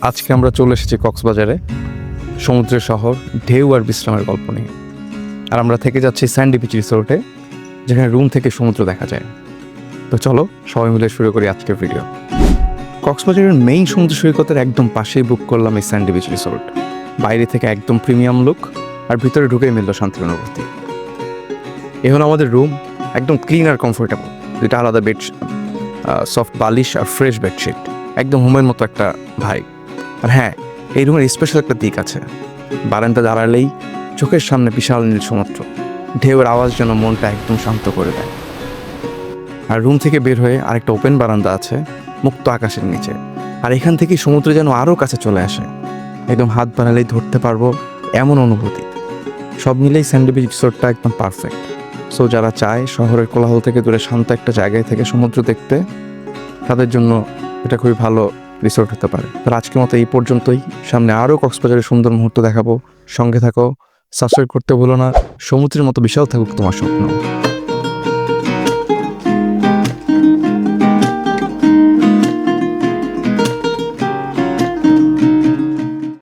আজকে আমরা চলে এসেছি কক্সবাজারে, সমুদ্রের শহর, ঢেউ আর বিশ্রামের গল্প নিয়ে। আর আমরা থেকে যাচ্ছি স্যান্ডি বিচ রিসোর্টে, যেখানে রুম থেকে সমুদ্র দেখা যায়। তো চলো সবাই মিলে শুরু করি আজকের ভিডিও। কক্সবাজারের মেইন সমুদ্র সৈকতের একদম পাশেই বুক করলাম এই স্যান্ডি বিচ রিসোর্ট। বাইরে থেকে একদম প্রিমিয়াম লুক, আর ভিতরে ঢুকেই মিলল শান্তির অনুভূতি। এ হলো আমাদের রুম, একদম ক্লিন আর কমফোর্টেবল। দুইটা আলাদা বেড, সফট বালিশ আর ফ্রেশ বেডশিট, একদম হোমের মতো একটা ভাইব। আর হ্যাঁ, এই রুমের স্পেশাল একটা দিক আছে। বারান্দা দাঁড়ালেই চোখের সামনে বিশাল নীল সমুদ্র, ঢেউয়ের আওয়াজ যেন মনটা একদম শান্ত করে দেয়। আর রুম থেকে বের হয়ে আরেকটা ওপেন বারান্দা আছে, মুক্ত আকাশের নিচে। আর এখান থেকেই সমুদ্র যেন আরও কাছে চলে আসে, একদম হাত বাড়ালেই ধরতে পারবো এমন অনুভূতি। সব মিলেই স্যান্ডি বিচ রিসোর্টটা একদম পারফেক্ট। সো যারা চায় শহরের কোলাহল থেকে দূরে শান্ত একটা জায়গায় থেকে সমুদ্র দেখতে, তাদের জন্য এটা খুবই ভালো রিসোর্ট হতে পারে। তো আজকের মতো এই পর্যন্তই। সামনে আরও কক্সবাজারের সুন্দর মুহূর্ত দেখাবো। সঙ্গে থাকো, সাবস্ক্রাইব করতে ভুলো না। সমুদ্রের মতো বিশাল থাকুক তোমার স্বপ্ন।